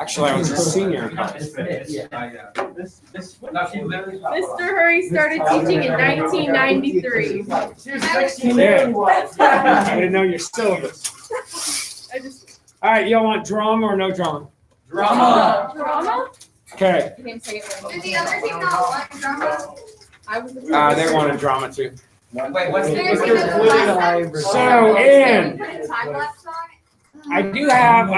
Actually, I was a senior in college. Mr. Hurry started teaching in 1993. There. I didn't know your syllabus. All right, y'all want drama or no drama? Drama? Okay. Did the other team not want drama? They wanted drama too. Wait, what's So in, Put a time lapse on it? I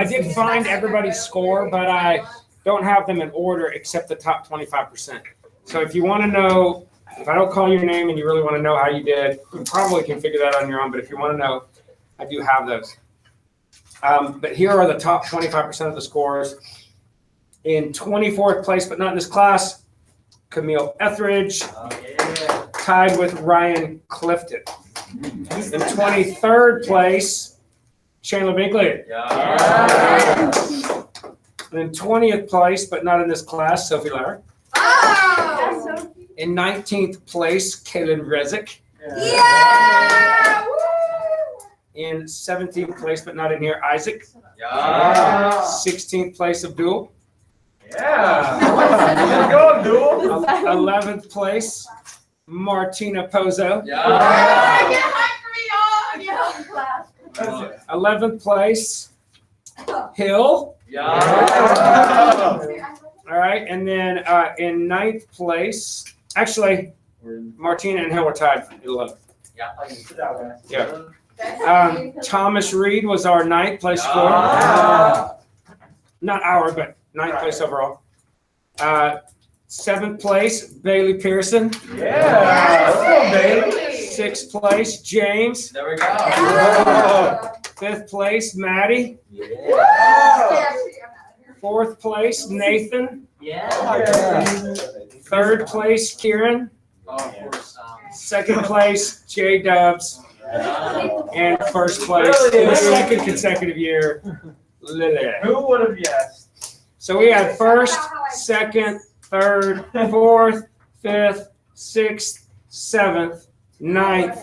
did find everybody's score, but I don't have them in order except the top 25%. So if you want to know, if I don't call your name and you really want to know how you did, you probably can figure that on your own. But if you want to know, I do have those. But here are the top 25% of the scores. In 24th place, but not in this class, Camille Etheridge, tied with Ryan Clifton. In 23rd place, Chandler Binkley. And in 20th place, but not in this class, Sophie Lauer. Oh! In 19th place, Kaylin Rezick. Yeah! In 17th place, but not in here, Isaac. Yeah. 16th place, Abdul. Yeah. Let's go, Abdul. 11th place, Martina Pozo. Yeah. Get hyped for me, y'all. 11th place, Hill. Yeah. All right, and then in 9th place, actually, Martina and Hill were tied for 11th. Yeah. Thomas Reed was our 9th place scorer. Not our, but 9th place overall. 7th place, Bailey Pearson. Yeah. Let's go, baby. 6th place, James. There we go. 5th place, Maddie. Yeah. 4th place, Nathan. Yeah. 3rd place, Kieran. Oh, of course. 2nd place, J Dubs. And 1st place, Really? for the 2nd consecutive year, Lily. Who would have guessed? So we had 1st, 2nd, 3rd, 4th, 5th, 6th, 7th, 9th,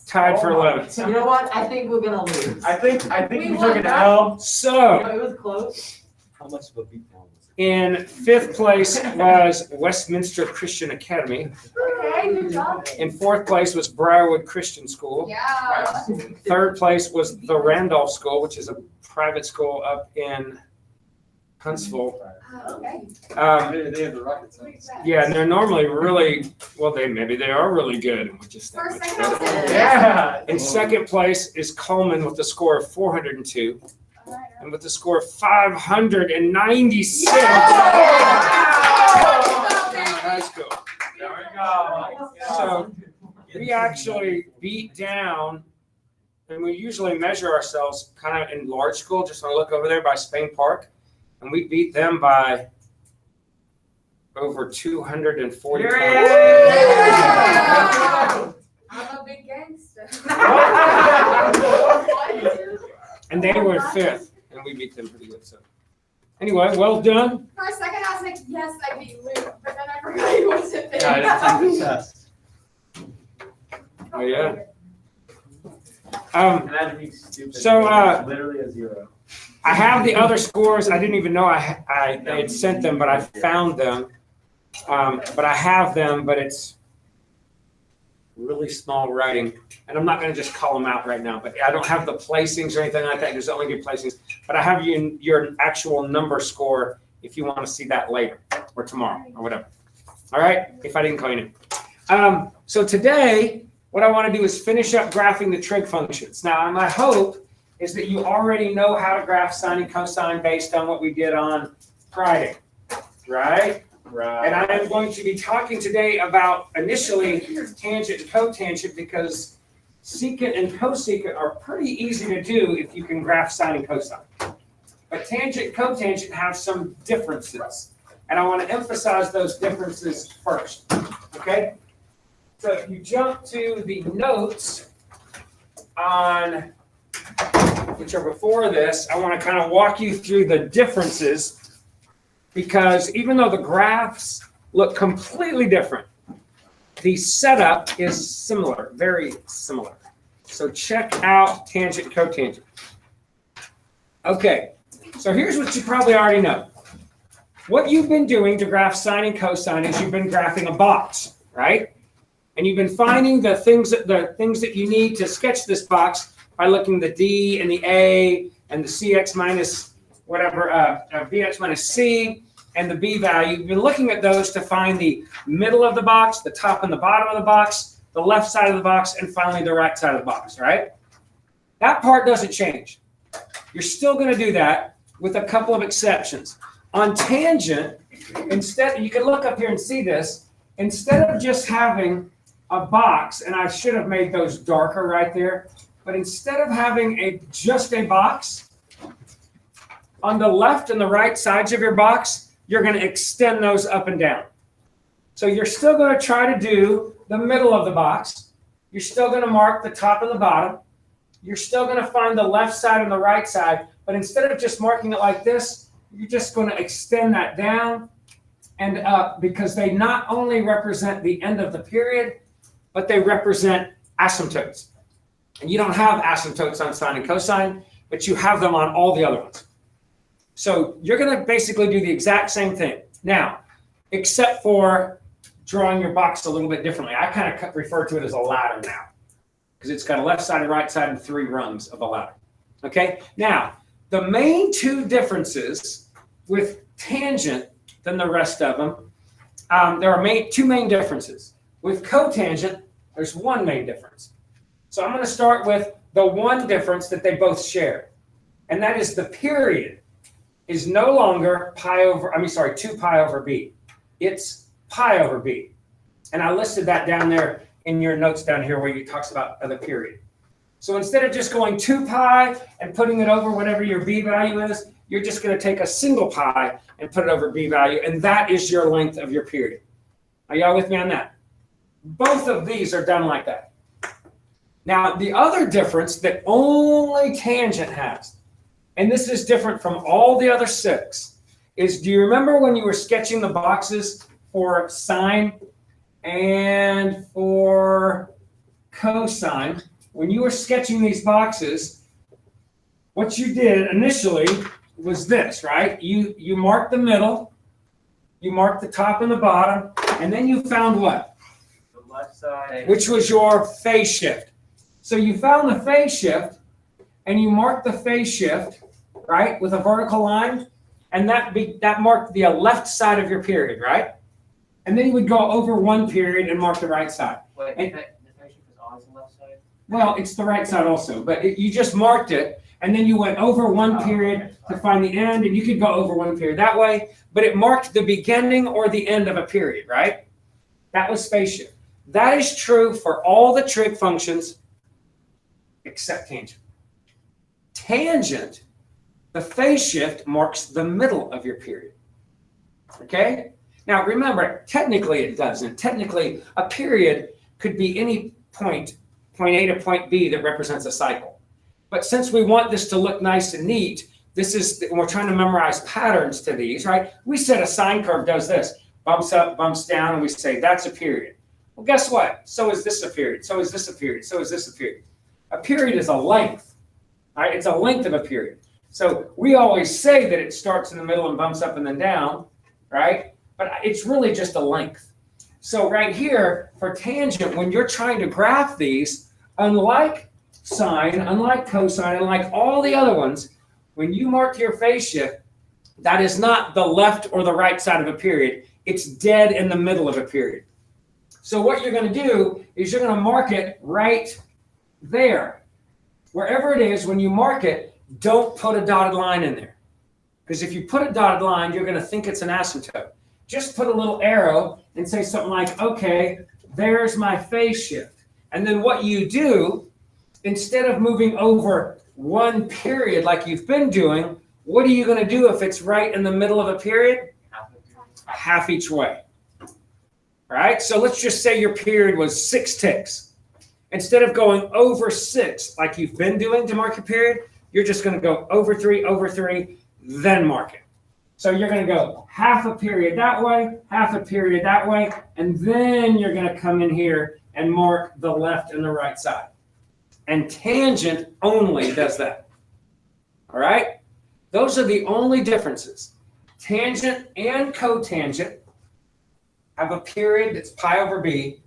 tied for 11th. You know what? I think we're gonna lose. I think we took an L. So It was close. How much of a beatdown was it? in 5th place was Westminster Christian Academy. Okay, good job. In 4th place was Briarwood Christian School. Yeah. 3rd place was the Randolph School, which is a private school up in Huntsville. Okay. They have the rocket science. Yeah, and they're normally really, well, maybe they are really good, and we're just that First, much second, better. Yeah. In 2nd place is Coleman with a score of 402, and with a score of 596. High school. There we go. So we actually beat down, and we usually measure ourselves kind of in large school, just want to look over there by Spain Park, and we beat them by over 240 points. I'm a big gangster. And they were 5th, and we beat them pretty good. So anyway, well done. For a second, I was like, yes, I beat Luke, but then I forgot he wasn't there. Yeah, I didn't take the test. Oh yeah. Imagine being stupid. So, Literally a 0. I have the other scores. I didn't even know I had sent them, but I found them. But I have them, but it's really small writing, and I'm not going to just call them out right now. But I don't have the placings or anything like that. There's only good placings, but I have your actual number score if you want to see that later or tomorrow or whatever. All right, if I didn't call you name. So today, what I want to do is finish up graphing the trig functions. Now, my hope is that you already know how to graph sine and cosine based on what we did on Friday, right? Right. And I am going to be talking today about initially tangent and cotangent because secant and cosecant are pretty easy to do if you can graph sine and cosine. But tangent and cotangent have some differences. And I want to emphasize those differences first, okay? So if you jump to the notes on, which are before this, I want to kind of walk you through the differences because even though the graphs look completely different, the setup is similar, very similar. So check out tangent, cotangent. Okay, so here's what you probably already know. what you've been doing to graph sine and cosine is you've been graphing a box, right? And you've been finding the things that you need to sketch this box by looking at the D and the A and the CX minus whatever, BX minus C and the B value. You've been looking at those to find the middle of the box, the top and the bottom of the box, the left side of the box, and finally the right side of the box, right? That part doesn't change. You're still going to do that with a couple of exceptions. On tangent, instead, you can look up here and see this, instead of just having a box, and I should have made those darker right there, but instead of having just a box, on the left and the right sides of your box, you're going to extend those up and down. So you're still going to try to do the middle of the box. You're still going to mark the top and the bottom. You're still going to find the left side and the right side, but instead of just marking it like this, you're just going to extend that down and up because they not only represent the end of the period, but they represent asymptotes. And you don't have asymptotes on sine and cosine, but you have them on all the other ones. So you're going to basically do the exact same thing. Now, except for drawing your box a little bit differently. I kind of refer to it as a ladder now because it's got a left side, a right side, and 3 rungs of a ladder. Okay? Now, the main 2 differences with tangent than the rest of them, there are 2 main differences. With cotangent, there's 1 main difference. So I'm going to start with the 1 difference that they both share, and that is the period is no longer 2 pi over b. It's pi over b. And I listed that down there in your notes down here where it talks about the period. So instead of just going 2 pi and putting it over whatever your b value is, you're just going to take a single pi and put it over b value, and that is your length of your period. Are y'all with me on that? Both of these are done like that. Now, the other difference that only tangent has, and this is different from all the other 6, is do you remember when you were sketching the boxes for sine and for cosine? When you were sketching these boxes, what you did initially was this, right? You marked the middle, you marked the top and the bottom, and then you found what? The left side. Which was your phase shift. So you found the phase shift, and you marked the phase shift, right, with a vertical line, and that marked the left side of your period, right? And then you would go over 1 period and mark the right side. Wait, And- the phase shift is always the left side? Well, it's the right side also, but you just marked it, and then you went over 1 period to find the end, and you could go over 1 period that way, but it marked the beginning or the end of a period, right? That was phase shift. That is true for all the trig functions except tangent. Tangent, the phase shift marks the middle of your period. Okay? Now remember, technically it doesn't. Technically, a period could be any point A to point B that represents a cycle. But since we want this to look nice and neat, we're trying to memorize patterns to these, right? We said a sine curve does this, bumps up, bumps down, and we say that's a period. Well, guess what? So is this a period. So is this a period. So is this a period. A period is a length, right? It's a length of a period. So we always say that it starts in the middle and bumps up and then down, right? But it's really just a length. So right here, for tangent, when you're trying to graph these, unlike sine, unlike cosine, unlike all the other ones, when you mark your phase shift, that is not the left or the right side of a period. It's dead in the middle of a period. So what you're going to do is you're going to mark it right there. Wherever it is, when you mark it, don't put a dotted line in there. Because if you put a dotted line, you're going to think it's an asymptote. Just put a little arrow and say something like, okay, there's my phase shift. And then what you do, instead of moving over 1 period like you've been doing, what are you going to do if it's right in the middle of a period? Half each way. All right, so let's just say your period was 6 ticks. Instead of going over 6 like you've been doing to mark your period, you're just going to go over 3, then mark it. So you're going to go half a period that way, half a period that way, and then you're going to come in here and mark the left and the right side. And tangent only does that. All right? Those are the only differences. tangent and cotangent have a period that's pi over b,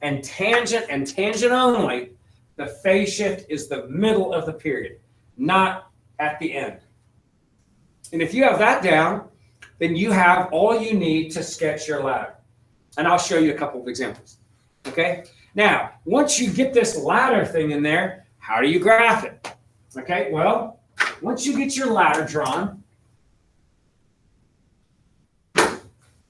and tangent only, the phase shift is the middle of the period, not at the end. And if you have that down, then you have all you need to sketch your ladder. And I'll show you a couple of examples. Okay? Now, once you get this ladder thing in there, how do you graph it? Okay, well, once you get your ladder drawn,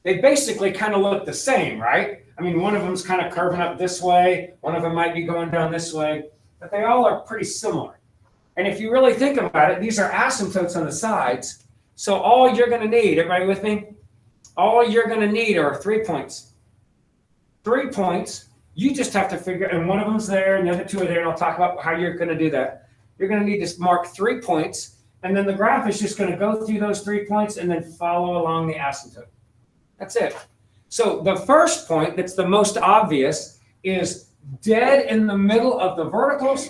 they basically kind of look the same, right? I mean, one of them's kind of curving up this way, one of them might be going down this way, but they all are pretty similar. And if you really think about it, these are asymptotes on the sides. So all you're going to need, everybody with me? All you're going to need are 3 points. 3 points. You just have to figure, and one of them's there, and the other two are there, and I'll talk about how you're going to do that. You're going to need to mark 3 points, and then the graph is just going to go through those 3 points and then follow along the asymptote. That's it. So the first point that's the most obvious is dead in the middle of the verticals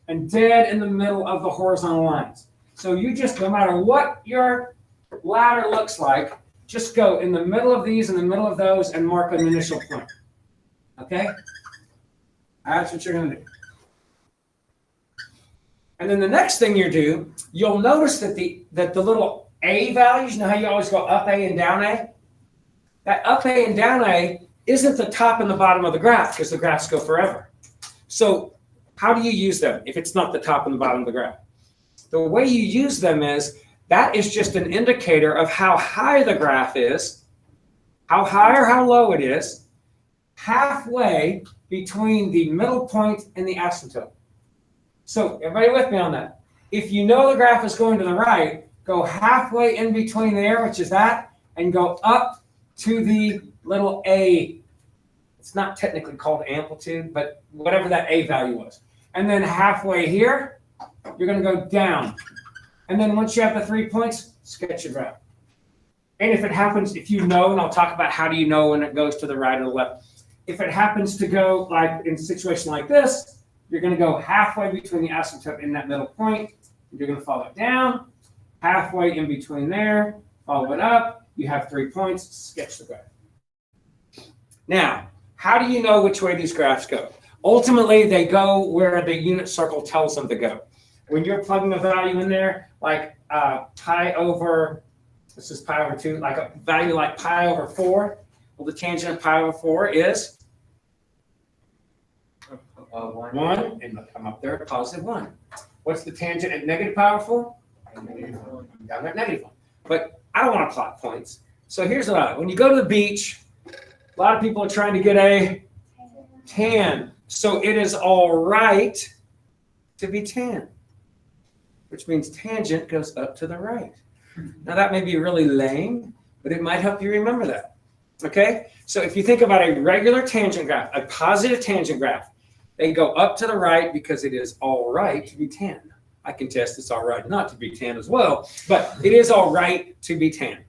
and dead in the middle of the horizontal lines. So you just, no matter what your ladder looks like, just go in the middle of these, in the middle of those, and mark an initial point. Okay? That's what you're going to do. And then the next thing you do, you'll notice that the little A values, you know how you always go up A and down A? That up A and down A isn't the top and the bottom of the graph because the graphs go forever. So how do you use them if it's not the top and the bottom of the graph? The way you use them is that is just an indicator of how high the graph is, how high or how low it is, halfway between the middle point and the asymptote. So everybody with me on that? If you know the graph is going to the right, go halfway in between there, which is that, and go up to the little A. It's not technically called amplitude, but whatever that A value was. And then halfway here, you're going to go down. And then once you have the 3 points, sketch your graph. And if it happens, if you know, and I'll talk about how do you know when it goes to the right or the left. If it happens to go like in a situation like this, you're going to go halfway between the asymptote and that middle point. You're going to follow it down, halfway in between there, follow it up. You have 3 points, sketch the graph. Now, how do you know which way these graphs go? Ultimately, they go where the unit circle tells them to go. When you're plugging a value in there, like pi over, this is pi over 2, like a value like pi over 4, well, the tangent of pi over 4 is 1, and look, I'm up there at positive 1. What's the tangent at negative pi over 4? Down there at negative 1. But I don't want to plot points. So here's what I like. When you go to the beach, a lot of people are trying to get a tan. So it is all right to be tan, which means tangent goes up to the right. Now that may be really lame, but it might help you remember that. Okay? So if you think about a regular tangent graph, a positive tangent graph, they go up to the right because it is all right to be tan. I can test it's all right not to be tan as well, but it is all right to be tan.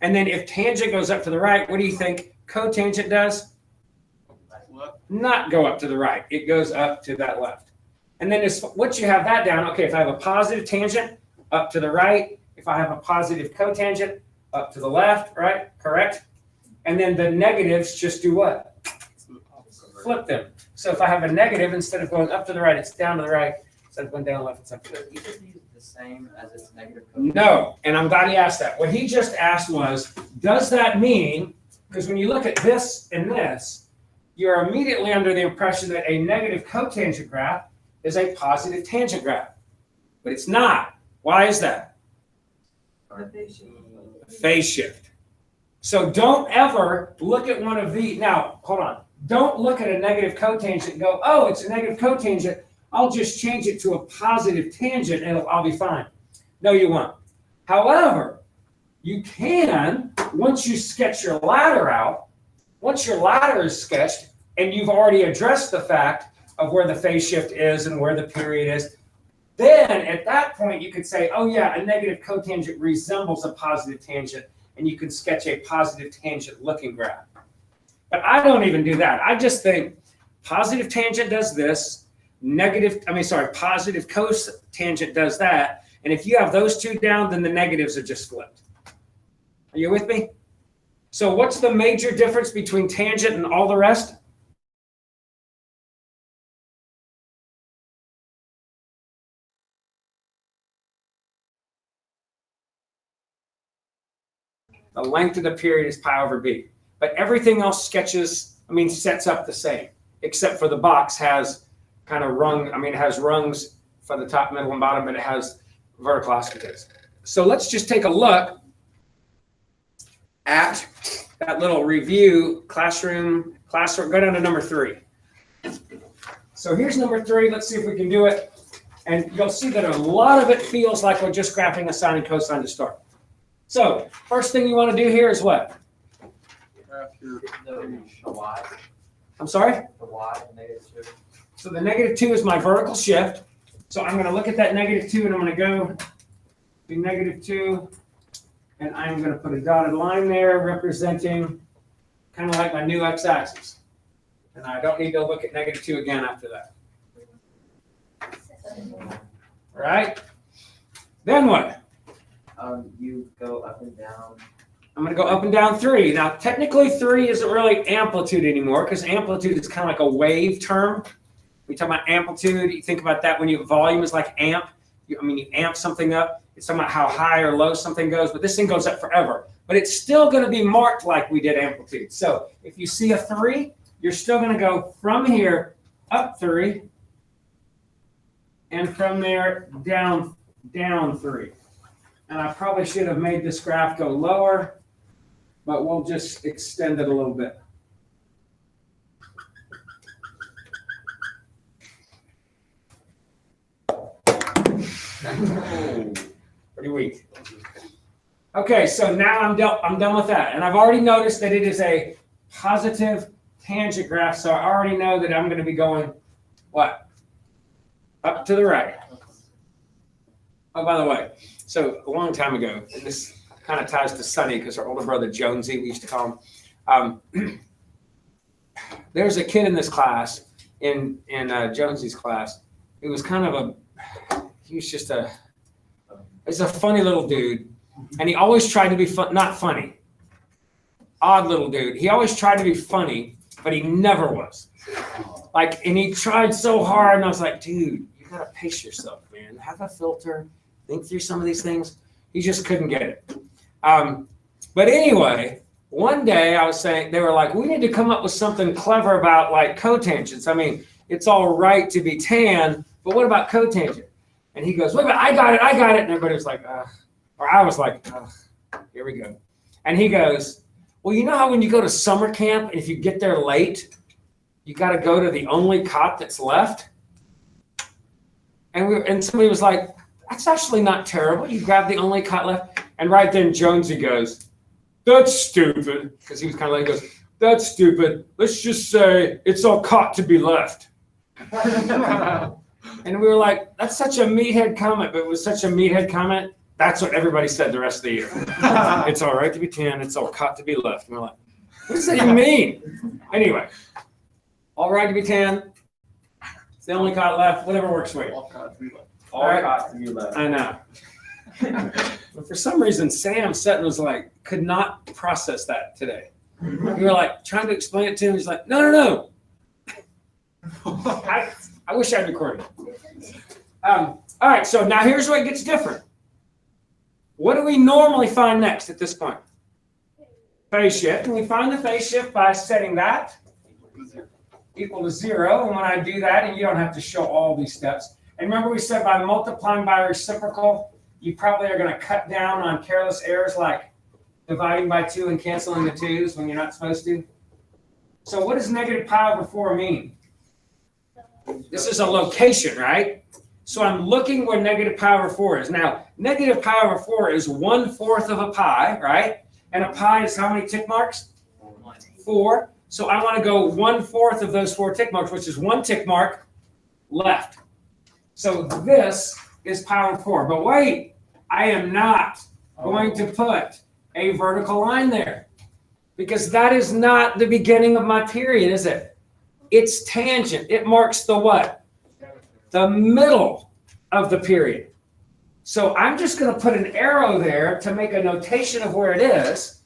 And then if tangent goes up to the right, what do you think cotangent does? Not go up to the right. It goes up to that left. And then once you have that down, okay, if I have a positive tangent, up to the right. If I have a positive cotangent, up to the left, right? Correct? And then the negatives just do what? Flip them. So if I have a negative, instead of going up to the right, it's down to the right. Instead of going down the left, it's up to the right. Each of these is the same as its negative code. No, and I'm glad he asked that. What he just asked was, does that mean, because when you look at this and this, you're immediately under the impression that a negative cotangent graph is a positive tangent graph. But it's not. Why is that? Phase shift. So don't ever look at one of these. Now, hold on. Don't look at a negative cotangent and go, oh, it's a negative cotangent. I'll just change it to a positive tangent and I'll be fine. No, you won't. However, you can, once you sketch your ladder out, once your ladder is sketched and you've already addressed the fact of where the phase shift is and where the period is, then at that point you could say, oh yeah, a negative cotangent resembles a positive tangent, and you can sketch a positive tangent looking graph. But I don't even do that. I just think positive tangent does this, positive cotangent does that, and if you have those two down, then the negatives are just flipped. Are you with me? So what's the major difference between tangent and all the rest? The length of the period is pi over b. But everything else sets up the same, except for the box has kind of it has rungs for the top, middle, and bottom, but it has vertical asymptotes. So let's just take a look at that little review classroom, go down to number 3. So here's number 3. Let's see if we can do it. And you'll see that a lot of it feels like we're just graphing a sine and cosine to start. So first thing you want to do here is what? The y, I'm sorry? the y, -2. So the -2 is my vertical shift. So I'm going to look at that -2 and I'm going to go to -2. And I'm going to put a dotted line there representing kind of like my new x-axis. And I don't need to look at -2 again after that. All right? Then what? You go up and down. I'm going to go up and down 3. Now, technically 3 isn't really amplitude anymore because amplitude is kind of like a wave term. We talk about amplitude. You think about that when volume is like amp. You amp something up. It's talking about how high or low something goes, but this thing goes up forever. But it's still going to be marked like we did amplitude. So if you see a 3, you're still going to go from here up 3, and from there down 3. And I probably should have made this graph go lower, but we'll just extend it a little bit. Pretty weak. Okay, so now I'm done with that. And I've already noticed that it is a positive tangent graph, so I already know that I'm going to be going, what? Up to the right. Oh, by the way, so a long time ago, and this kind of ties to Sonny because our older brother Jonesy, we used to call him. There was a kid in this class, in Jonesy's class. He was he's a funny little dude, and he always tried to be not funny. Odd little dude. He always tried to be funny, but he never was. And he tried so hard, and I was like, dude, you gotta pace yourself, man. Have a filter. Think through some of these things. He just couldn't get it. But anyway, one day I was saying, they were like, we need to come up with something clever about like cotangents. It's all right to be tan, but what about cotangent? And he goes, wait a minute, I got it. And everybody was like, or I was like, here we go. And he goes, well, you know how when you go to summer camp, and if you get there late, you got to go to the only cot that's left? And somebody was like, that's actually not terrible. You grab the only cot left. And right then Jonesy goes, that's stupid. Because he was kind of like, he goes, that's stupid. Let's just say it's all cot to be left. And we were like, that's such a meathead comment. But it was such a meathead comment. That's what everybody said the rest of the year. It's all right to be tan. It's all cot to be left. And we're like, what does that even mean? Anyway, all right to be tan. It's the only cot left. Whatever works for you. All caught to be left. All right. Caught to be left. I know. But for some reason, Sam Sutton was like, could not process that today. We were like trying to explain it to him. He's like, no. I wish I'd recorded it. All right, so now here's where it gets different. What do we normally find next at this point? Phase shift. And we find the phase shift by setting that equal to 0. And when I do that, and you don't have to show all these steps. And remember we said by multiplying by reciprocal, you probably are going to cut down on careless errors like dividing by 2 and canceling the 2's when you're not supposed to. So what does negative pi over 4 mean? This is a location, right? So I'm looking where negative pi over 4 is. Now, negative pi over 4 is 1/4 of a pi, right? And a pi is how many tick marks? 4. So I want to go 1/4 of those 4 tick marks, which is 1 tick mark left. So this is pi over 4. But wait, I am not going to put a vertical line there because that is not the beginning of my period, is it? It's tangent. It marks the what? The middle of the period. So I'm just gonna put an arrow there to make a notation of where it is,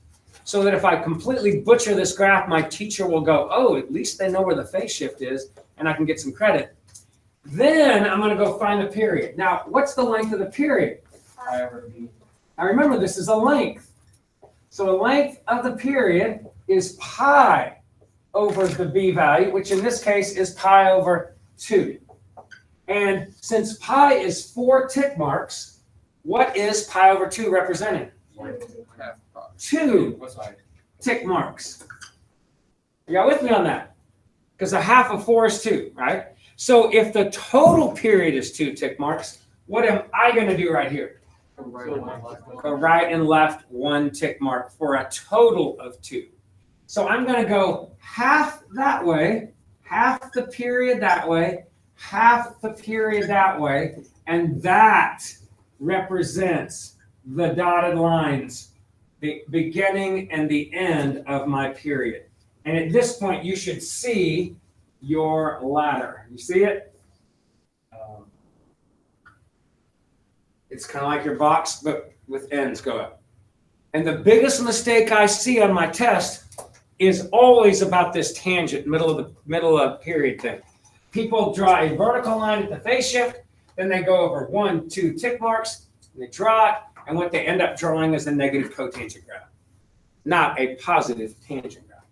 so that if I completely butcher this graph, my teacher will go, oh, at least they know where the phase shift is, and I can get some credit. Then I'm gonna go find the period. Now, what's the length of the period? Pi over b. Now remember, this is a length. So the length of the period is pi over the b value, which in this case is pi over 2. And since pi is 4 tick marks, what is pi over 2 representing? 2 What's my? tick marks. You got with me on that? Because a half of 4 is 2, right? So if the total period is 2 tick marks, what am I going to do right here? Go right and left 1 tick mark for a total of 2. So I'm going to go half that way, half the period that way, half the period that way, and that represents the dotted lines, the beginning and the end of my period. And at this point, you should see your ladder. You see it? It's kind of like your box, but with ends go up. And the biggest mistake I see on my test is always about this tangent, middle of period thing. People draw a vertical line at the phase shift, then they go over 1, 2 tick marks, and they draw it, and what they end up drawing is a negative cotangent graph, not a positive tangent graph.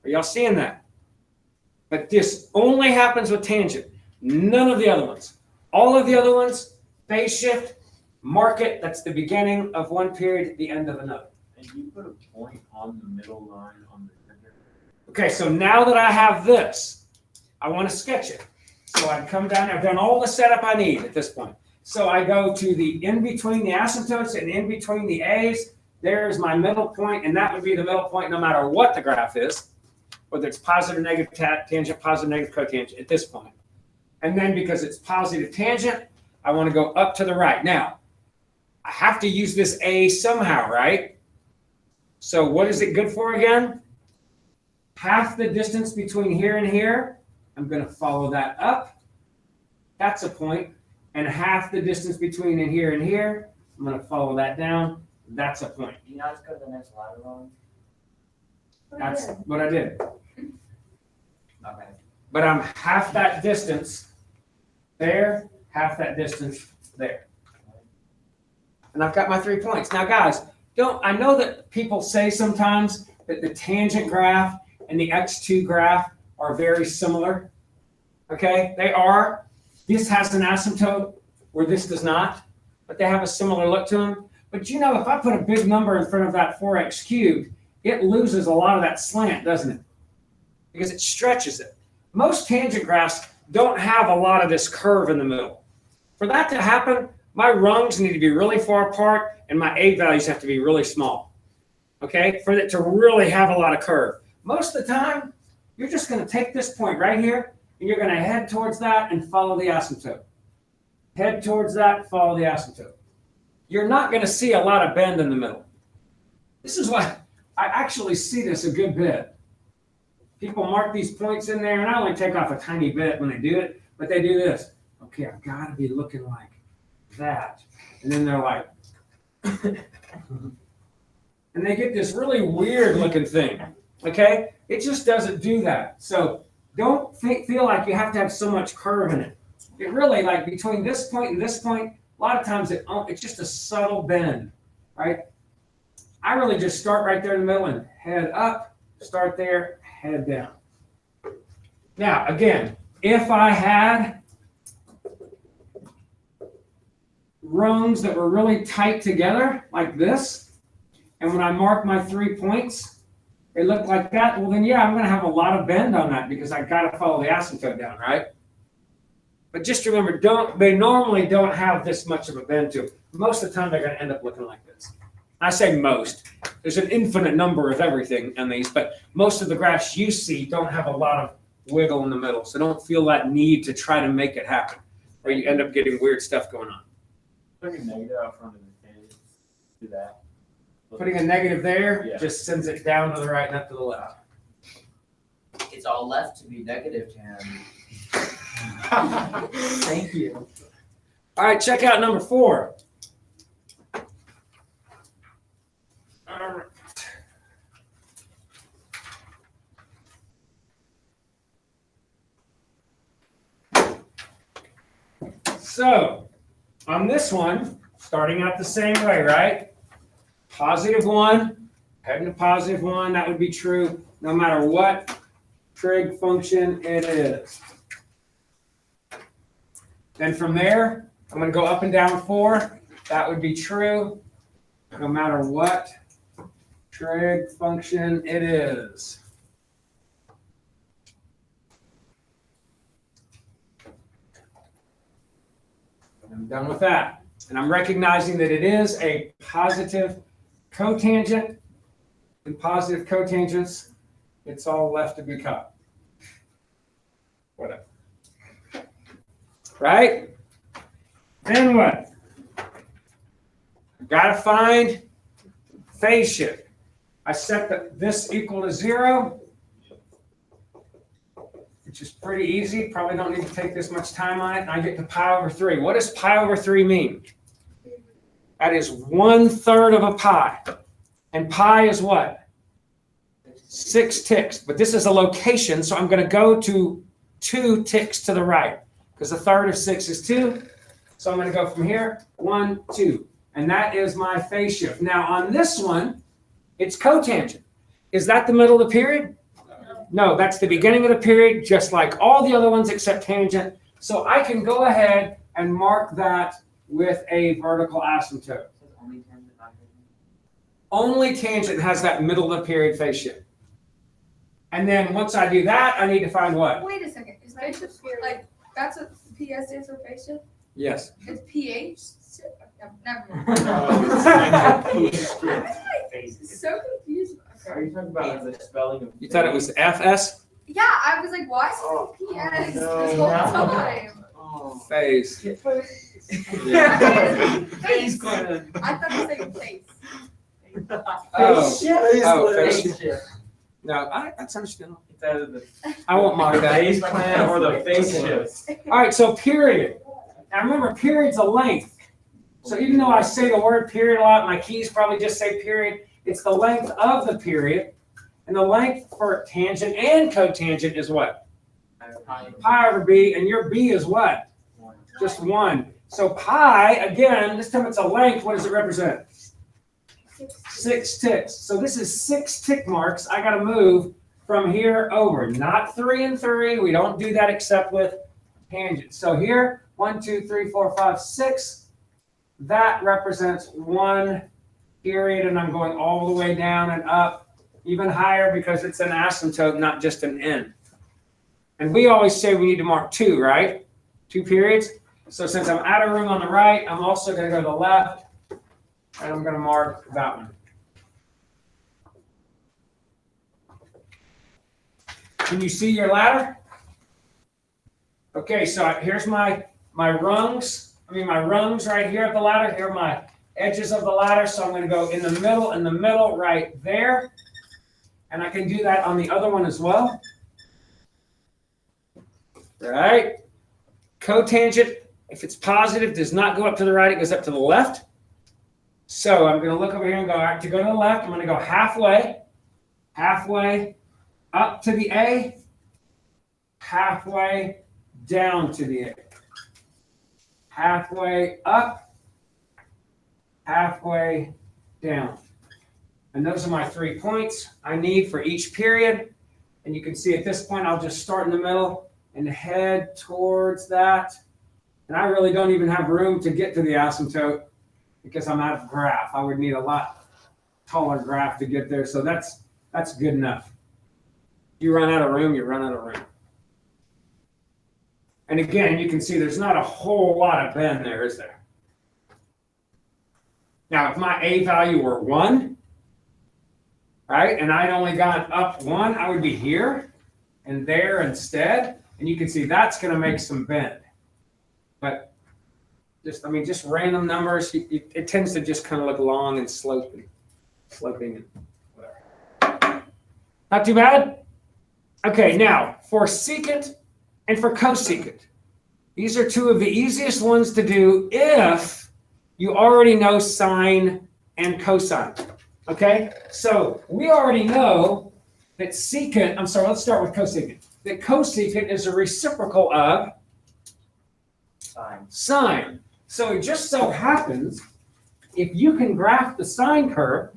Are y'all seeing that? But this only happens with tangent, none of the other ones. All of the other ones, phase shift, market, that's the beginning of one period, the end of another. And you put a point on the middle line on the printer. Okay, so now that I have this, I want to sketch it. So I come down, I've done all the setup I need at this point. So I go to the in between the asymptotes and in between the A's. There's my middle point, and that would be the middle point no matter what the graph is, whether it's positive, negative tangent, positive, negative cotangent at this point. And then because it's positive tangent, I want to go up to the right. Now, I have to use this A somehow, right? So what is it good for again? Half the distance between here and here, I'm going to follow that up. That's a point. And half the distance between in here and here, I'm going to follow that down. That's a point. Do you not go to the next ladder line? That's what I did. Okay. But I'm half that distance there, half that distance there. And I've got my 3 points. Now, guys, I know that people say sometimes that the tangent graph and the x2 graph are very similar. Okay, they are. This has an asymptote where this does not, but they have a similar look to them. But you know, if I put a big number in front of that 4x cubed, it loses a lot of that slant, doesn't it? Because it stretches it. Most tangent graphs don't have a lot of this curve in the middle. For that to happen, my rungs need to be really far apart and my A values have to be really small. Okay, for it to really have a lot of curve. Most of the time, you're just going to take this point right here and you're going to head towards that and follow the asymptote. Head towards that, follow the asymptote. You're not going to see a lot of bend in the middle. This is why I actually see this a good bit. People mark these points in there, and I only take off a tiny bit when they do it, but they do this. Okay, I've got to be looking like that. And then they're like, and they get this really weird looking thing. Okay? It just doesn't do that. So don't feel like you have to have so much curve in it. It really, like between this point and this point, a lot of times it's just a subtle bend, right? I really just start right there in the middle and head up, start there, head down. Now, again, if I had rungs that were really tight together, like this, and when I mark my 3 points, they look like that, well then, yeah, I'm going to have a lot of bend on that because I got to follow the asymptote down, right? But just remember, they normally don't have this much of a bend to them. Most of the time, they're going to end up looking like this. I say most. There's an infinite number of everything on these, but most of the graphs you see don't have a lot of wiggle in the middle. So don't feel that need to try to make it happen, or you end up getting weird stuff going on. Putting a negative out front of the tangent, do that. Putting a negative there Yeah. just sends it down to the right and up to the left. It's all left to be negative tan. Thank you. All right, check out number 4. All right. So, on this one, starting out the same way, right? +1, heading to +1, that would be true no matter what trig function it is. Then from there, I'm going to go up and down 4. That would be true no matter what trig function it is. I'm done with that. And I'm recognizing that it is a positive cotangent. And positive cotangents, it's all left to be cut. Whatever. Right? Then what? I've got to find phase shift. I set this equal to 0, which is pretty easy. Probably don't need to take this much time on it. And I get to pi/3. What does pi/3 mean? That is 1/3 of a pi. And pi is what? 6 ticks. But this is a location, so I'm going to go to 2 ticks to the right. Because 1/3 of 6 is 2. So I'm going to go from here, 1, 2. And that is my phase shift. Now on this one, it's cotangent. Is that the middle of the period? No, that's the beginning of the period, just like all the other ones except tangent. So I can go ahead and mark that with a vertical asymptote. Only tangent, not tangent. Only tangent has that middle of the period phase shift. And then once I do that, I need to find what? Wait a second, is phase shift, like, that's what PS stands for, phase shift? Yes. It's PH? No, never mind. So confused. Are you talking about the spelling of? You thought it was FS? Yeah, I was like, why is it PS this whole time? Oh. Phase. Phase. Yeah. Phase. I thought you said face. Oh, Phase phase shift. shift. No, that's understandable. It's either the I won't mark that. phase plan or the phase shift. All right, so period. Now remember, period's a length. So even though I say the word period a lot, my keys probably just say period. It's the length of the period. And the length for tangent and cotangent is what? Pi/b, and your b is what? Just 1. So pi, again, this time it's a length. What does it represent? 6 ticks. So this is 6 tick marks. I got to move from here over. Not 3 and 3. We don't do that except with tangents. So here, 1, 2, 3, 4, 5, 6. That represents 1 period, and I'm going all the way down and up, even higher because it's an asymptote, not just an end. And we always say we need to mark 2, right? 2 periods. So since I'm out of room on the right, I'm also going to go to the left, and I'm going to mark that one. Can you see your ladder? Okay, so here's my rungs. My rungs right here of the ladder. Here are my edges of the ladder. So I'm going to go in the middle, right there. And I can do that on the other one as well. Right? Cotangent, if it's positive, does not go up to the right, it goes up to the left. So I'm going to look over here and go, all right, to go to the left, I'm going to go halfway up to the A, halfway down to the A. Halfway up, halfway down. And those are my 3 points I need for each period. And you can see at this point, I'll just start in the middle and head towards that. And I really don't even have room to get to the asymptote because I'm out of graph. I would need a lot taller graph to get there. So that's good enough. You run out of room, you run out of room. And again, you can see there's not a whole lot of bend there, is there? Now, if my A value were 1, right, and I'd only gone up 1, I would be here and there instead. And you can see that's going to make some bend. But just random numbers, it tends to just kind of look long and sloping and whatever. Not too bad? Okay, now for secant and for cosecant, These are two of the easiest ones to do if you already know sine and cosine. Okay, so we already know that secant, let's start with cosecant. That cosecant is a reciprocal of Fine. sine. So it just so happens, if you can graph the sine curve,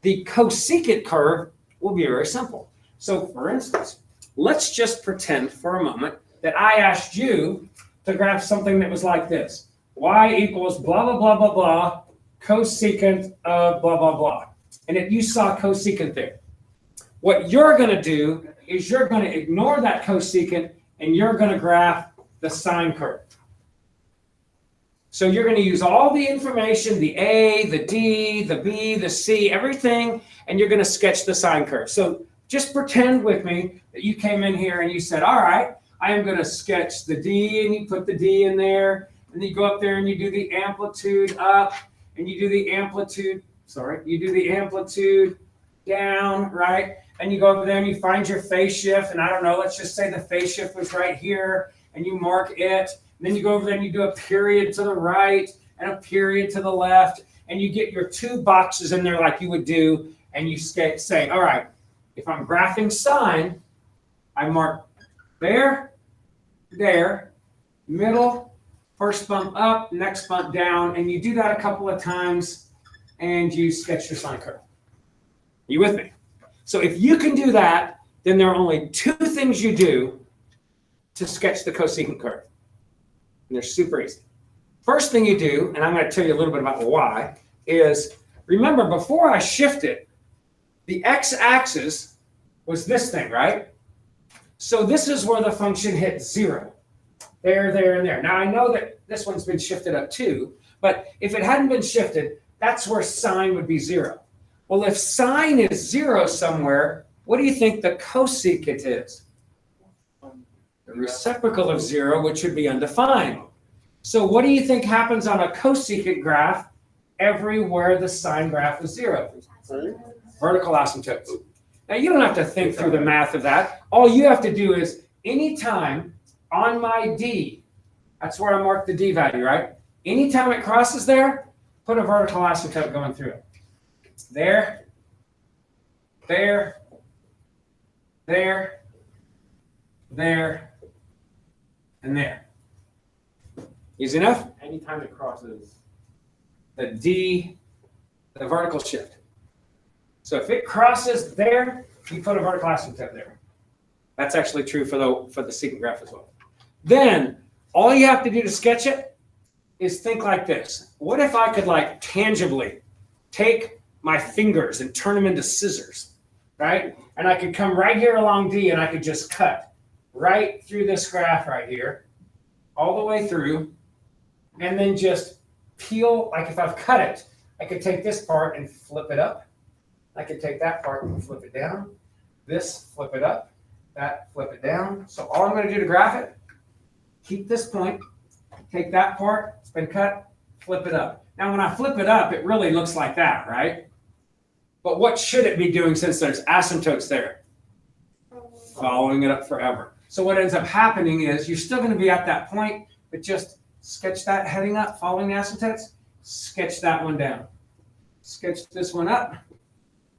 the cosecant curve will be very simple. So for instance, let's just pretend for a moment that I asked you to graph something that was like this. Y equals blah, blah, blah, blah, blah, cosecant of blah, blah, blah. And if you saw cosecant there, what you're going to do is you're going to ignore that cosecant and you're going to graph the sine curve. So you're going to use all the information, the A, the D, the B, the C, everything, and you're going to sketch the sine curve. So just pretend with me that you came in here and you said, all right, I am going to sketch the D, and you put the D in there, and then you go up there and you do the amplitude up, and you do the amplitude down, right? And you go over there and you find your phase shift, and I don't know, let's just say the phase shift was right here, and you mark it. And then you go over there and you do a period to the right and a period to the left, and you get your two boxes in there like you would do, and you say, all right, if I'm graphing sine, I mark there, middle, first bump up, next bump down, and you do that a couple of times, and you sketch your sine curve. Are you with me? So if you can do that, then there are only two things you do to sketch the cosecant curve. And they're super easy. First thing you do, and I'm going to tell you a little bit about why, is remember before I shifted, the x-axis was this thing, right? So this is where the function hit 0. There, there, and there. Now I know that this one's been shifted up too, but if it hadn't been shifted, that's where sine would be 0. Well, if sine is 0 somewhere, what do you think the cosecant is? The reciprocal of 0, which would be undefined. So what do you think happens on a cosecant graph everywhere the sine graph is 0? Vertical asymptotes. Now you don't have to think through the math of that. All you have to do is anytime on my D, that's where I mark the D value, right? Anytime it crosses there, put a vertical asymptote going through it. There, there, there, there, and there. Easy enough? Anytime it crosses. The D, the vertical shift. So if it crosses there, you put a vertical asymptote there. That's actually true for the secant graph as well. Then all you have to do to sketch it is think like this. What if I could like tangibly take my fingers and turn them into scissors, right? And I could come right here along D and I could just cut right through this graph right here, all the way through, and then just peel, like if I've cut it, I could take this part and flip it up. I could take that part and flip it down. This, flip it up. That, flip it down. So all I'm going to do to graph it, keep this point, take that part, it's been cut, flip it up. Now when I flip it up, it really looks like that, right? But what should it be doing since there's asymptotes there? Following it up forever. So what ends up happening is you're still going to be at that point, but just sketch that heading up, following the asymptotes, sketch that one down. Sketch this one up,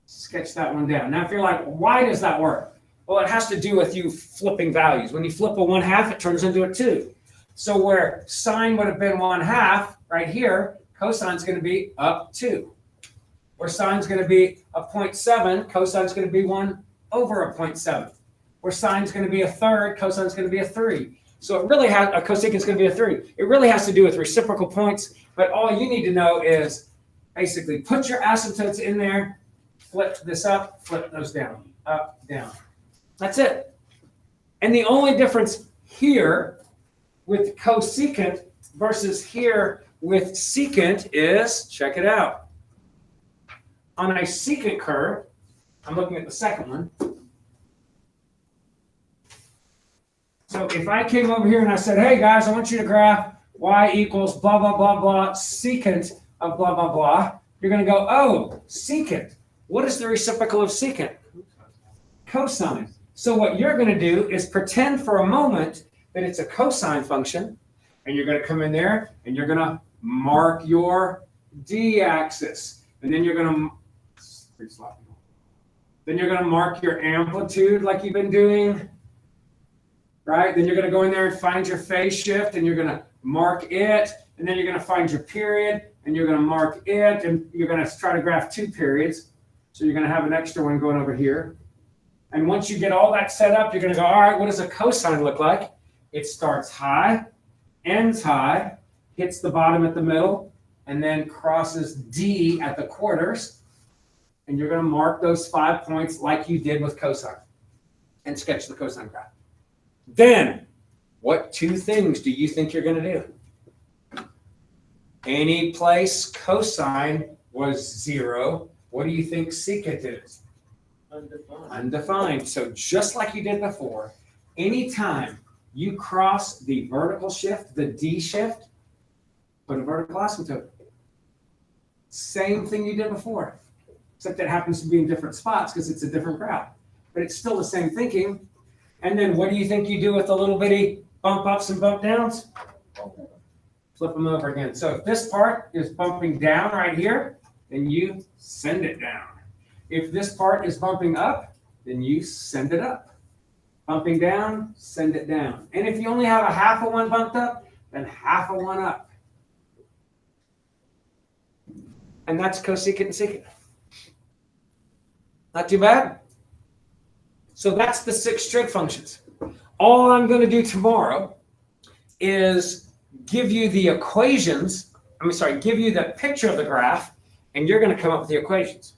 sketch that one down. Now if you're like, why does that work? Well, it has to do with you flipping values. When you flip a 1/2, it turns into a 2. So where sine would have been 1/2, right here, cosine's going to be up 2. Where sine's going to be a 0.7, cosine's going to be 1 over a 0.7. Where sine's going to be a 1/3, cosine's going to be a 3. So it really has, a cosecant's going to be a 3. It really has to do with reciprocal points, but all you need to know is basically put your asymptotes in there, flip this up, flip those down, up, down. That's it. And the only difference here with cosecant versus here with secant is, check it out. On a secant curve, I'm looking at the second one. So if I came over here and I said, hey guys, I want you to graph y equals blah, blah, blah, blah, secant of blah, blah, blah, you're going to go, oh, secant. What is the reciprocal of secant? Cosine. So what you're going to do is pretend for a moment that it's a cosine function, and you're gonna come in there and you're gonna mark your d-axis. And then you're gonna, pretty sloppy. Then you're gonna mark your amplitude like you've been doing, right? Then you're gonna go in there and find your phase shift, and you're gonna mark it, and then you're gonna find your period, and you're gonna mark it, and you're gonna try to graph 2 periods. So you're gonna have an extra one going over here. And once you get all that set up, you're gonna go, all right, what does a cosine look like? It starts high, ends high, hits the bottom at the middle, and then crosses D at the quarters. And you're gonna mark those 5 points like you did with cosine and sketch the cosine graph. Then, what 2 things do you think you're gonna do? Any place cosine was 0, what do you think secant is? Undefined. Undefined. So just like you did before, anytime you cross the vertical shift, the D shift, put a vertical asymptote. Same thing you did before, except it happens to be in different spots because it's a different graph. But it's still the same thinking. And then what do you think you do with the little bitty bump ups and bump downs? Flip them over again. So if this part is bumping down right here, then you send it down. If this part is bumping up, then you send it up. Bumping down, send it down. And if you only have a half of one bumped up, then half of one up. And that's cosecant and secant. Not too bad. So that's the 6 trig functions. All I'm going to do tomorrow is give you the equations. Give you the picture of the graph, and you're going to come up with the equations.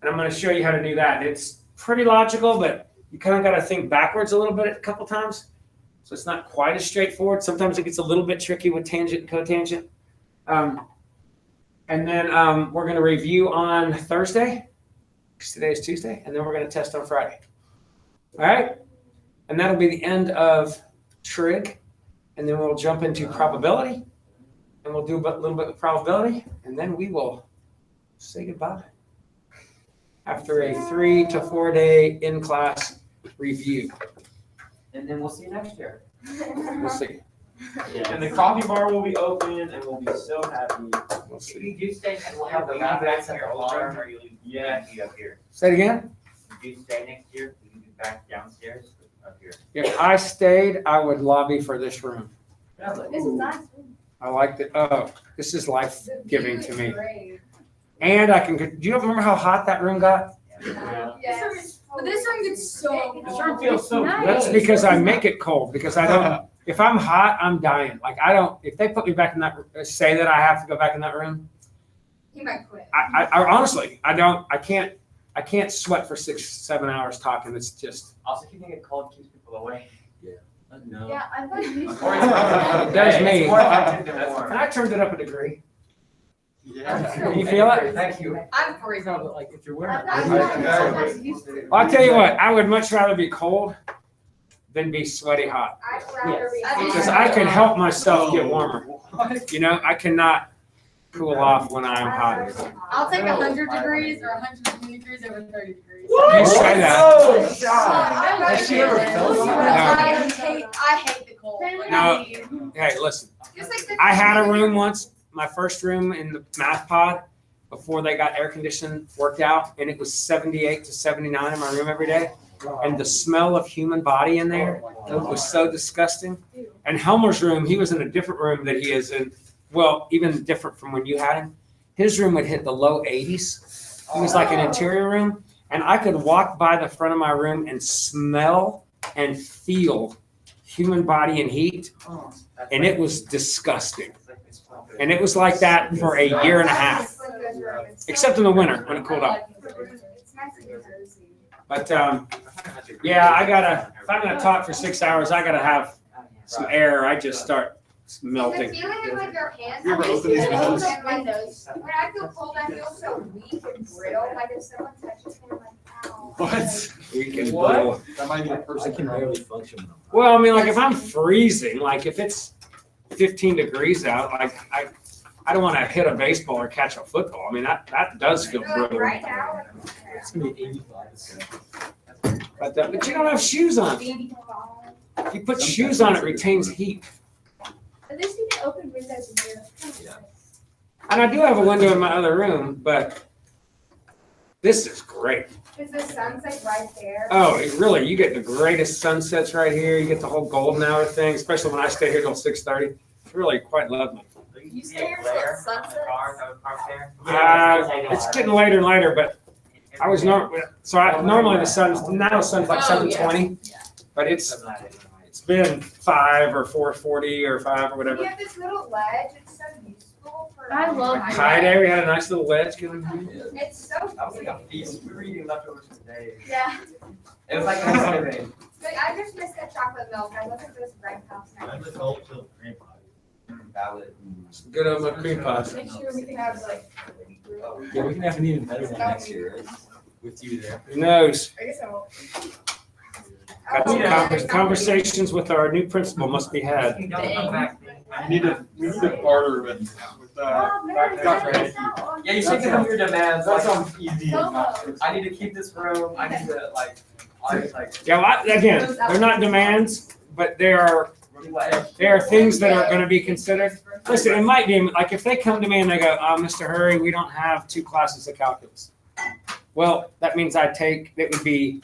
And I'm going to show you how to do that. It's pretty logical, but you kind of got to think backwards a little bit a couple times. So it's not quite as straightforward. Sometimes it gets a little bit tricky with tangent and cotangent. And then we're going to review on Thursday, because today is Tuesday, and then we're going to test on Friday. All right? And that'll be the end of trig, and then we'll jump into probability, and we'll do a little bit of probability, and then we will say goodbye after a 3 to 4 day in-class review. And then we'll see you next year. We'll see. And the coffee bar will be open, and we'll be so happy. We'll If see. you do stay, and we'll have the lab back at the alarm, or you Yeah. be up here. Say it again. If you stay next year, you can be back downstairs, up here. If I stayed, I would lobby for this room. This is nice. I liked it. Oh, this is life-giving The to view me. is great. And I can, do you remember how hot that room got? Yeah. Yes. But this room gets so This room feels so Nice. That's good. because I make it cold, because I don't, if I'm hot, I'm dying. Like I don't, if they put me back in that, say that I have to go back in that room, He might quit. I honestly, I can't sweat for 6-7 hours talking. It's just, Also, keeping it cold keeps people away. No. Yeah, I thought you It does me. It's more effective than and warm. I turned it up a degree. Yeah. You feel it? Thank you. I'm freezing. Like if you're I'm wearing. not used to it. Well, I'll tell you what, I would much rather be cold than be sweaty hot. I'd rather be. Because I can help myself get warmer. You know, I cannot cool off when I'm hot. I'll take 100 degrees or 120 degrees over 30 degrees. You say that. Oh, Has she ever felt I hate the cold. No. Hey, listen, Just like the- I had a room once, my first room in the math pod, before they got air conditioning worked out, and it was 78 to 79 in my room every day. And the smell of human body in there, it was so disgusting. And Helmer's room, he was in a different room that he is in, well, even different from when you had him. His room would hit the low 80s. It was like an interior room, and I could walk by the front of my room and smell and feel human body and heat, and it was disgusting. And it was like that for a year and a half, except in the winter when it cooled off. It's nice to hear cozy. But yeah, if I'm gonna talk for 6 hours, I gotta have some air. I just start The melting. feeling in like your hands. You ever I just open these feel windows? like my nose. When I feel cold, I feel so weak and brittle. Like if someone touches me, I'm like, ow. What? We can What? blow. That might be a person. I can barely function. when I'm hot. Well, I mean, like if I'm freezing, like if it's 15 degrees out, like I don't want to hit a baseball or catch a football. I mean, that does feel Like, brutal. right now. It's gonna be 85. But you don't have shoes on. Baby doll. If you put shoes on, it retains heat. At least you can open windows in here. And I do have a window in my other room, but this is great. Cause the sun's like right there. Oh, it really, you get the greatest sunsets right here. You get the whole golden hour thing, especially when I stay here till 6:30. It's really quite lovely. You stay here till it sunsets? Cars that would park there. It's getting later and later, but I was normally the sun's, now the sun's like Oh, yeah. 7:20, but it's been 5 or 4:40 or 5 or We whatever. have this little ledge, it's so useful for. I love Hi there, we had a nice little ledge going here. It's so. That was like a feast. We were eating leftovers today. Yeah, It was like a Thanksgiving. like I just missed that chocolate milk, I love it for this bread house now. Valid. Good on my cream pies. Make sure we can have like. Yeah, we can have an even better one next year with you there. Who knows? I guess I won't. Got some conversations with our new principal must be had. If you don't come back, We need to barter with Oh, man, Dr. that's Hanky. not- Yeah, you should give them your demands. That Like, sounds easy. Solo. I need to keep this room. I need to like. Yeah, well, again, they're not demands, but there are things that are gonna be considered. Listen, it might be, like, if they come to me and they go, Mr. Hurry, we don't have 2 classes of calculus. Well, that means it would be,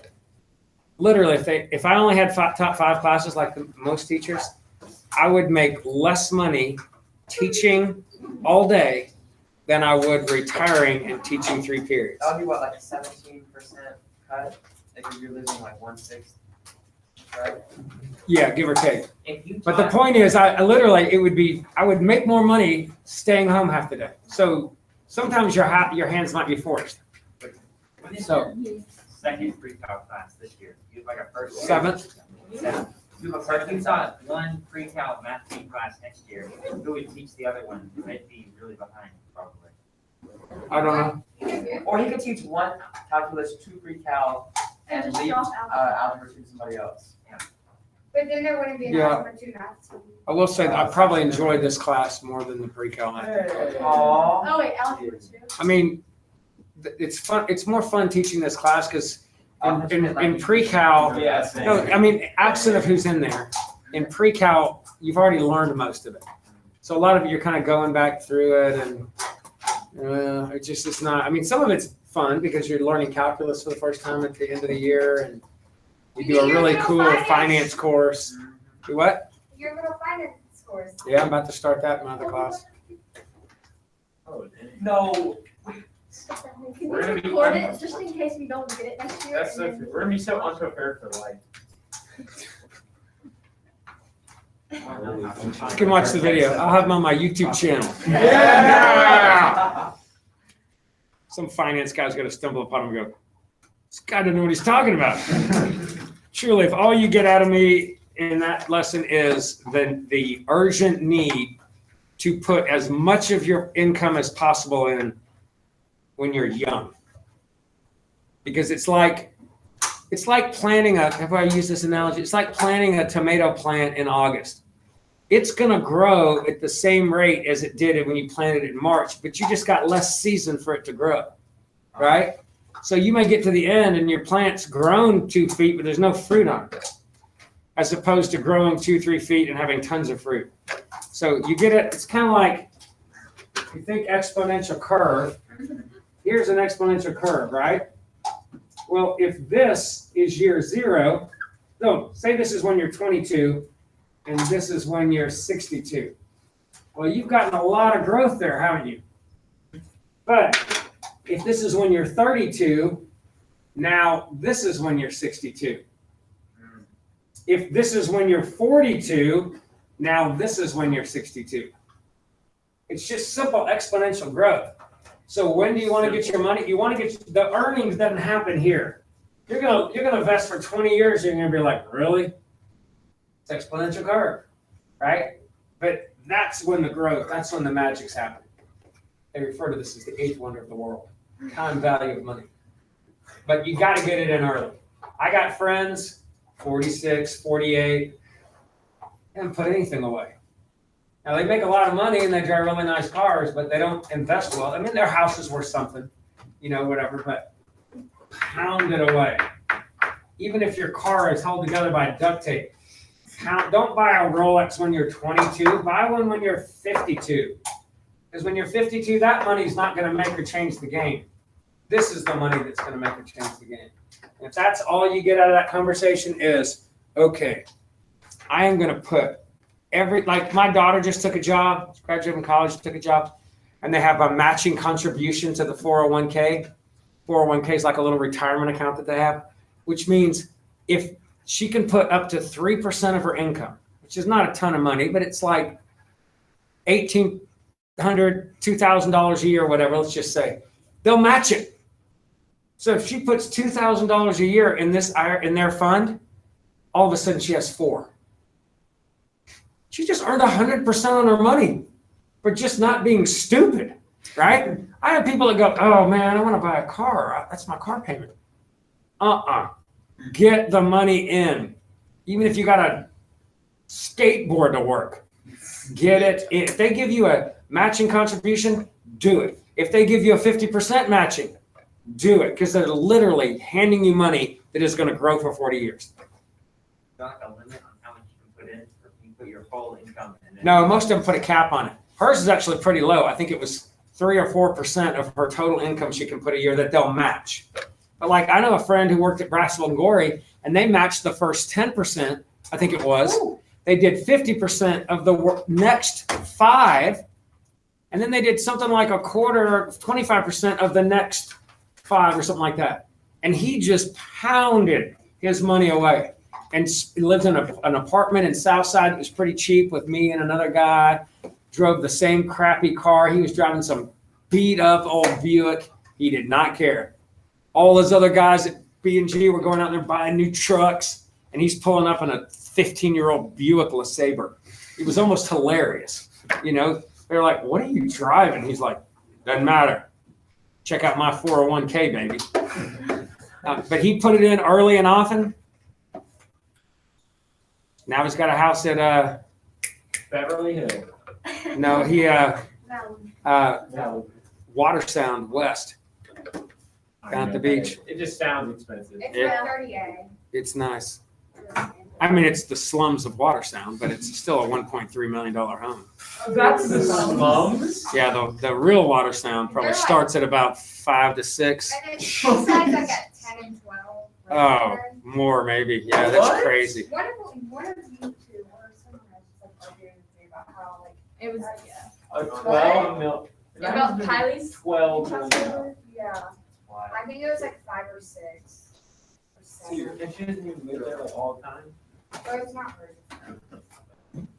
literally, if I only had top 5 classes like most teachers, I would make less money teaching all day than I would retiring and teaching 3 periods. That would be what, like a 17% cut? Like if you're losing like 1/6, right? Yeah, give or take. if you But the taught- point is, I literally, I would make more money staying home half the day. So sometimes your hands might be forced. What is So- your second pre-cal class this year? You have like a first. 7th? Seventh. You have a first, you taught one pre-cal math team class next year. Who would teach the other one? They'd be really behind probably. I don't know. Or he could teach one calculus, 2 pre-cal, and just leave drop algebra to somebody else. But then there wouldn't be Yeah. enough for 2 maths. I will say that I probably enjoyed this class more than the pre-cal. Aww. Oh, wait, algebra too. I mean, it's fun. It's more fun teaching this class because in pre-cal, Yes. no, I mean, absent of who's in there, in pre-cal, you've already learned most of it. So a lot of it, you're kind of going back through it and it's not, I mean, some of it's fun because you're learning calculus for the first time at the end of the year and you do a really cool finance course. Do what? Your little finance scores. Yeah, I'm about to start that in my other class. Oh, dang. No. Can We're gonna we be- record it just in case we don't get it next year? That's so and true. then- We're gonna be so unprepared for life. You can watch the video. I'll have them on my YouTube channel. Yeah. Some finance guy's gonna stumble upon him and go, this guy doesn't know what he's talking about. Truly, if all you get out of me in that lesson is the urgent need to put as much of your income as possible in when you're young. Because it's like planting have I used this analogy? It's like planting a tomato plant in August. It's gonna grow at the same rate as it did when you planted it in March, but you just got less season for it to grow, right? So you may get to the end and your plant's grown 2 feet, but there's no fruit on it. As opposed to growing 2-3 feet and having tons of fruit. So you get it, it's kind of like, if you think exponential curve, here's an exponential curve, right? Well, if this is year 0, no, say this is when you're 22, and this is when you're 62. Well, you've gotten a lot of growth there, haven't you? But if this is when you're 32, now this is when you're 62. If this is when you're 42, now this is when you're 62. It's just simple exponential growth. So when do you want to get your money? You want to get the earnings doesn't happen here. You're gonna invest for 20 years. You're gonna be like, really? It's exponential curve, right? But that's when the growth. That's when the magic's happening. They refer to this as the 8th wonder of the world, time value of money. But you got to get it in early. I got friends, 46, 48, they haven't put anything away. Now they make a lot of money and they drive really nice cars, but they don't invest well. I mean, their house is worth something, whatever, but pound it away. Even if your car is held together by duct tape, don't buy a Rolex when you're 22, buy one when you're 52. Because when you're 52, that money's not gonna make or change the game. This is the money that's gonna make or change the game. And if that's all you get out of that conversation is, okay, I am gonna put like my daughter just took a job, graduated from college, took a job, and they have a matching contribution to the 401k. 401k is like a little retirement account that they have, which means if she can put up to 3% of her income, which is not a ton of money, but it's like $1,800, $2,000 a year, or whatever, let's just say, they'll match it. So if she puts $2,000 a year in their fund, all of a sudden she has $4,000. She just earned 100% on her money for just not being stupid, right? I have people that go, oh man, I want to buy a car. That's my car payment. Get the money in. Even if you got a skateboard to work, get it. If they give you a matching contribution, do it. If they give you a 50% matching, do it. Because they're literally handing you money that is going to grow for 40 years. Not a limit on how much you can put in, or you put your whole income in it. No, most of them put a cap on it. Hers is actually pretty low. I think it was 3 or 4% of her total income she can put a year that they'll match. But like I know a friend who worked at Brassville and Gorey, and they matched the first 10%, I think it was. Ooh. They did 50% of the next 5, and then they did something like a quarter, 25% of the next 5 or something like that. And he just pounded his money away. And lived in an apartment in Southside that was pretty cheap with me and another guy. Drove the same crappy car. He was driving some beat up old Buick. He did not care. All those other guys at B&G were going out there buying new trucks, and he's pulling up in a 15-year-old Buick LeSabre. It was almost hilarious. You know, they're like, what are you driving? He's like, doesn't matter. Check out my 401k, baby. But he put it in early and often. Now he's got a house at Beverly Hills. no, he Water Sound West. Down at the beach. It just sounds expensive. It's Yeah. 38. It's nice. I mean, it's the slums of Water Sound, but it's still a $1.3 million home. That's the slums? Yeah, the real Water Sound probably starts at about 5 to 6. And then she says like at 10 and 12. Oh, more maybe. Yeah, that's What? crazy. One of you two or someone else like arguing with me about how like It was, A 12 mil. about Kylie's. 12 million. yeah. I think it was like 5 or 6. Or 7. And she doesn't even live there like all the time? But it's not hers.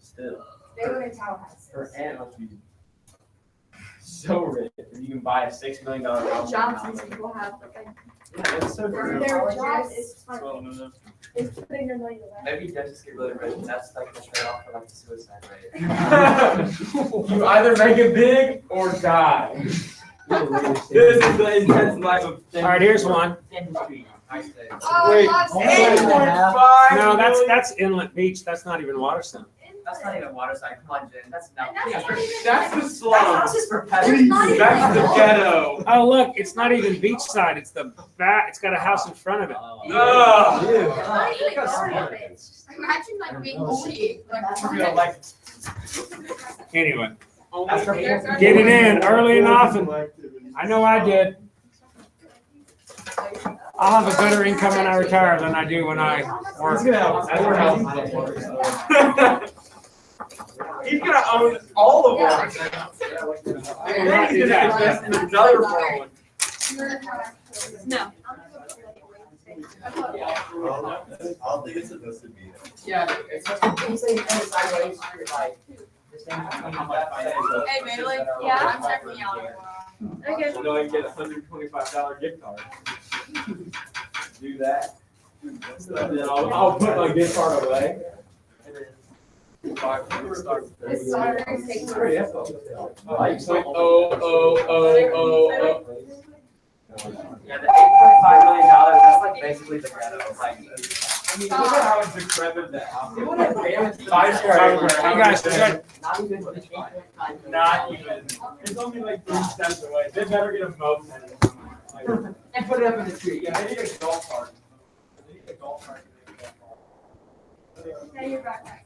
Still. They live in Tallahassee. Her aunt must be so rich. If you can buy a $6 million What house. jobs these people have, like, Yeah, that's so Their true. job is is putting their money away. Maybe dentists get really rich, and that's like the trade-off for like the suicide rate. You either make it big or die. This is the intense life of. All right, here's one. Dentistry. Oh, Wait, Los Angeles. 8.5 No, million? that's Inlet Beach. That's not even Water Sound. That's not even water side. Come on, Jen. That's not. And that's not even- That's the That slum. house is for There's peasants. not even- That's the ghetto. Oh, look, it's not even beachside. It's the back. It's got a house in front of it. Ugh. Not even garbage. Imagine like being cheap. Yeah, like, Anyway, That's for There's our- get it in early and often. I know I did. I'll have a better income when I retire than I do when I He's work. gonna have. He's gonna own all of them. And then he's gonna invest in another one. No. I don't think it's supposed to be. Yeah, it's just, it's like, sideways, you're like, this thing is coming up. Hey, man, like, yeah, I'm checking out. Okay. You know, I can get a $125 gift card. Do that. And then I'll put my gift card away. This soccer is taking- Oh. Yeah, the $8.5 million, that's like basically the ghetto, like. I mean, look at how it's decrepit that house. It would have barely. You guys good? Not even with $8.5 million. Not even. It's only like 3 steps away. They better get a moat in it. Like, And put it up in the tree. yeah, they need a golf cart. They need a golf cart. Now you're back.